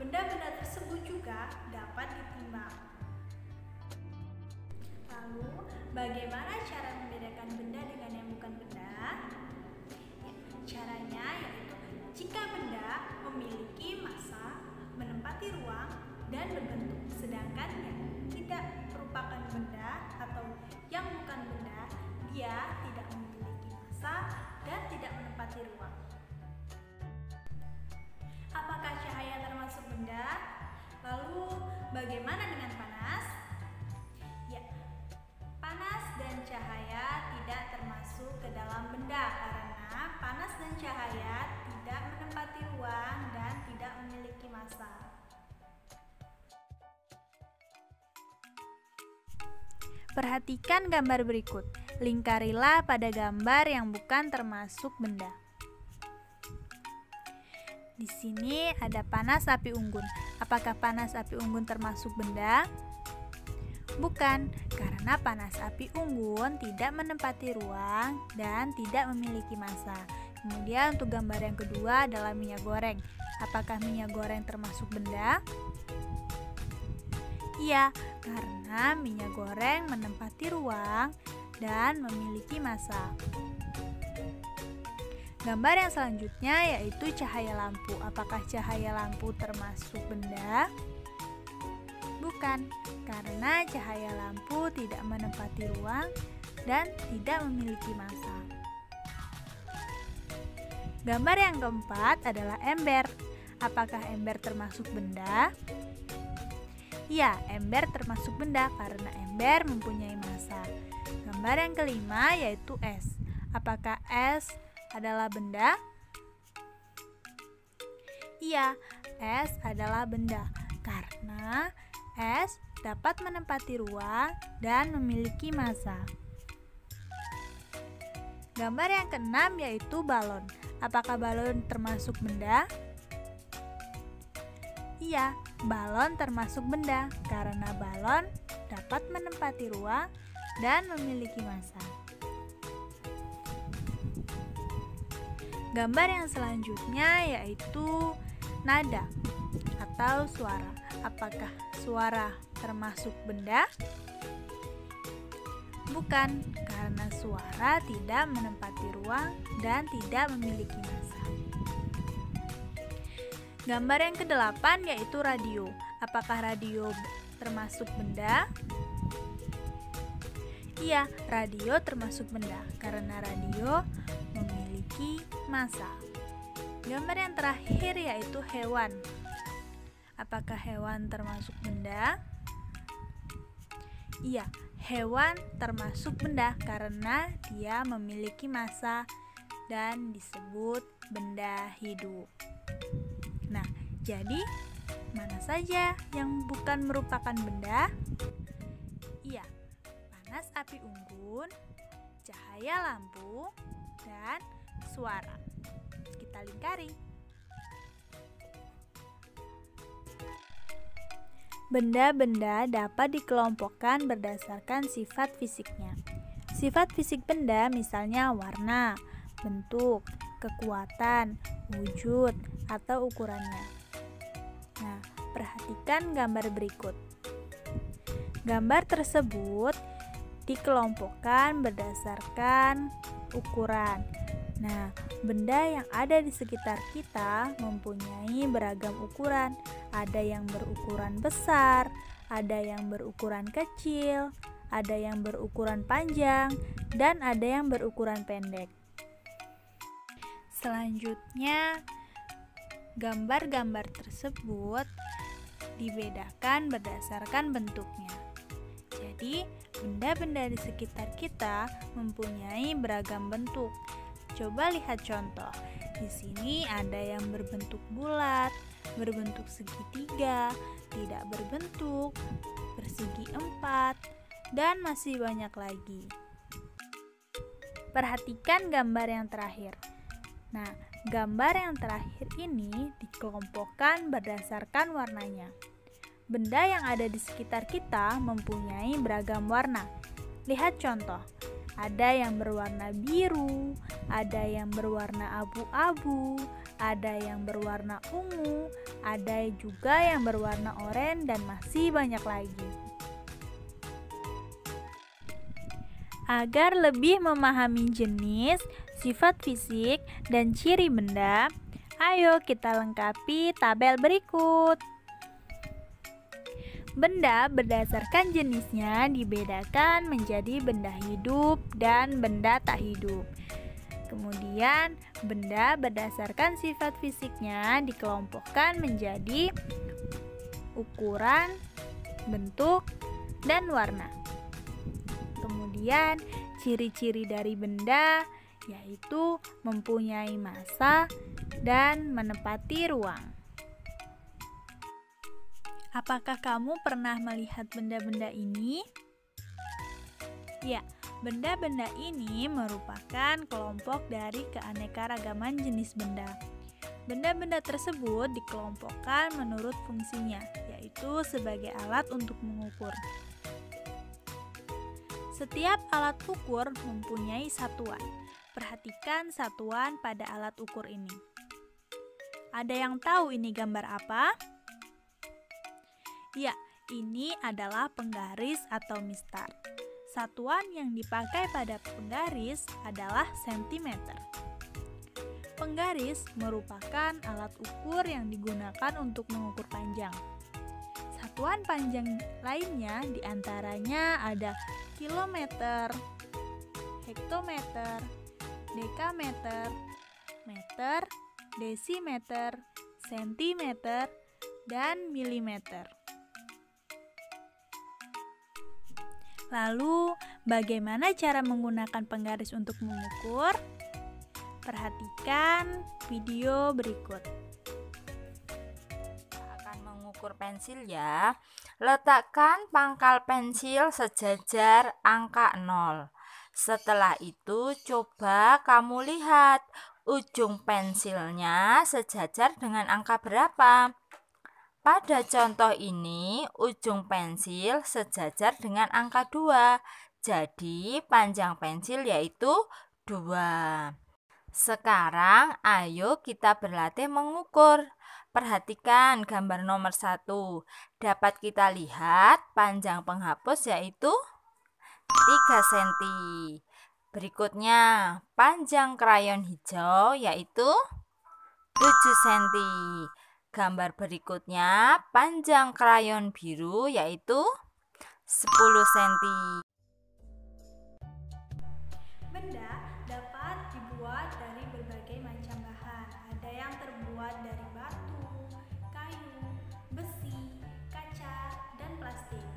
benda-benda tersebut juga dapat ditimbang. Lalu, bagaimana cara membedakan benda dengan yang bukan benda? Ya, caranya yaitu jika benda memiliki massa, menempati ruang, dan berbentuk, sedangkan yang tidak merupakan benda atau yang bukan benda, dia tidak memiliki massa dan tidak menempati ruang. Apakah cahaya termasuk benda? Lalu, bagaimana dengan panas? Ya, panas dan cahaya tidak termasuk ke dalam benda karena panas dan cahaya tidak menempati ruang dan tidak memiliki massa. Perhatikan gambar berikut. Lingkarilah pada gambar yang bukan termasuk benda. Di sini ada panas api unggun. Apakah panas api unggun termasuk benda? Bukan, karena panas api unggun tidak menempati ruang dan tidak memiliki massa. Kemudian untuk gambar yang kedua adalah minyak goreng. Apakah minyak goreng termasuk benda? Iya, karena minyak goreng menempati ruang dan memiliki massa. Gambar yang selanjutnya yaitu cahaya lampu. Apakah cahaya lampu termasuk benda? Bukan, karena cahaya lampu tidak menempati ruang dan tidak memiliki massa. Gambar yang keempat adalah ember. Apakah ember termasuk benda? Ya, ember termasuk benda karena ember mempunyai massa. Gambar yang kelima yaitu es. Apakah es adalah benda? Iya, es adalah benda karena es dapat menempati ruang dan memiliki massa. Gambar yang keenam yaitu balon. Apakah balon termasuk benda? Iya, balon termasuk benda karena balon dapat menempati ruang dan memiliki massa. Gambar yang selanjutnya yaitu nada atau suara. Apakah suara termasuk benda? Bukan, karena suara tidak menempati ruang dan tidak memiliki massa. Gambar yang ke-8 yaitu radio. Apakah radio termasuk benda? Iya, radio termasuk benda karena radio memiliki massa. Gambar yang terakhir yaitu hewan. Apakah hewan termasuk benda? Iya, hewan termasuk benda karena dia memiliki massa dan disebut benda hidup. Nah, jadi mana saja yang bukan merupakan benda? Iya, panas api unggun, cahaya lampu, dan suara. Kita lingkari. Benda-benda dapat dikelompokkan berdasarkan sifat fisiknya. Sifat fisik benda misalnya warna, bentuk, kekuatan, wujud, atau ukurannya. Nah, perhatikan gambar berikut. Gambar tersebut dikelompokkan berdasarkan ukuran. Nah, benda yang ada di sekitar kita mempunyai beragam ukuran. Ada yang berukuran besar, ada yang berukuran kecil, ada yang berukuran panjang, dan ada yang berukuran pendek. Selanjutnya, gambar-gambar tersebut dibedakan berdasarkan bentuknya. Jadi, benda-benda di sekitar kita mempunyai beragam bentuk. Coba lihat contoh. Di sini ada yang berbentuk bulat, berbentuk segitiga, tidak berbentuk, persegi 4, dan masih banyak lagi. Perhatikan gambar yang terakhir. Nah, gambar yang terakhir ini dikelompokkan berdasarkan warnanya. Benda yang ada di sekitar kita mempunyai beragam warna. Lihat contoh. Ada yang berwarna biru, ada yang berwarna abu-abu, ada yang berwarna ungu, ada juga yang berwarna oranye, dan masih banyak lagi. Agar lebih memahami jenis, sifat fisik, dan ciri benda, ayo kita lengkapi tabel berikut. Benda berdasarkan jenisnya dibedakan menjadi benda hidup dan benda tak hidup. Kemudian, benda berdasarkan sifat fisiknya dikelompokkan menjadi ukuran, bentuk, dan warna. Kemudian, ciri-ciri dari benda yaitu mempunyai massa dan menempati ruang. Apakah kamu pernah melihat benda-benda ini? Ya, benda-benda ini merupakan kelompok dari keanekaragaman jenis benda. Benda-benda tersebut dikelompokkan menurut fungsinya, yaitu sebagai alat untuk mengukur. Setiap alat ukur mempunyai satuan. Perhatikan satuan pada alat ukur ini. Ada yang tahu ini gambar apa? Ya, ini adalah penggaris atau mistar. Satuan yang dipakai pada penggaris adalah sentimeter. Penggaris merupakan alat ukur yang digunakan untuk mengukur panjang. Satuan panjang lainnya diantaranya ada kilometer, hektometer, dekameter, meter, desimeter, sentimeter, dan milimeter. Lalu, bagaimana cara menggunakan penggaris untuk mengukur? Perhatikan video berikut. Akan mengukur pensil ya. Letakkan pangkal pensil sejajar angka 0. Setelah itu, coba kamu lihat ujung pensilnya sejajar dengan angka berapa. Pada contoh ini, ujung pensil sejajar dengan angka 2. Jadi, panjang pensil yaitu 2. Sekarang, ayo kita berlatih mengukur. Perhatikan gambar nomor 1. Dapat kita lihat panjang penghapus yaitu 3 cm. Berikutnya, panjang krayon hijau yaitu 7 cm. Gambar berikutnya, panjang krayon biru yaitu 10 cm. Benda dapat dibuat dari berbagai macam bahan. Ada yang terbuat dari batu, kayu, besi, kaca, dan plastik.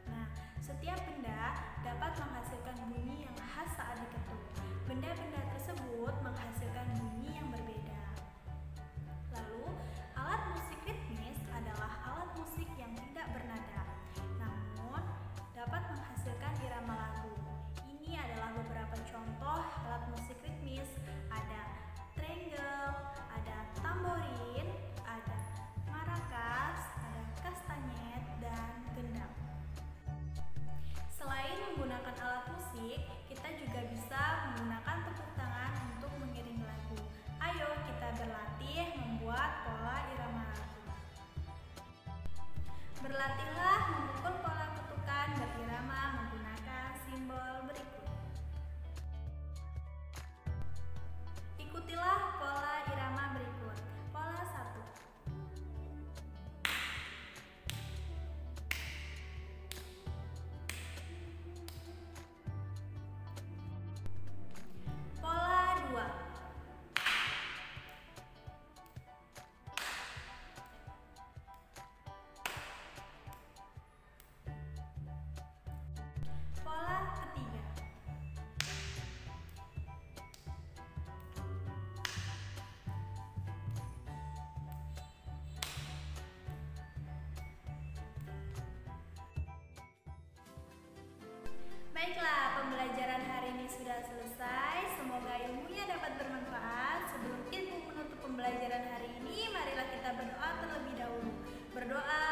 Nah, setiap benda dapat menghasilkan bunyi yang khas saat diketuk. Benda-benda tersebut menghasilkan bunyi yang berbeda. Lalu, alat musik ritmis adalah alat musik yang tidak bernada, namun dapat menghasilkan irama lagu. Ini adalah beberapa contoh alat musik ritmis. Ada triangle, ada tamborin, ada maracas, ada kastanyet, dan gendang. Selain menggunakan alat musik, kita juga bisa menggunakan tepuk tangan untuk mengiringi lagu. Ayo kita berlatih membuat pola irama lagu. Berlatihlah memukul pola ketukan berirama menggunakan simbol berikut. Ikutilah pola irama berikut. Pola 1. Pola 2. Pola ketiga. Baiklah, pembelajaran hari ini sudah selesai. Semoga ilmunya dapat bermanfaat. Sebelum ibu menutup pembelajaran hari ini, marilah kita berdoa terlebih dahulu. Berdoa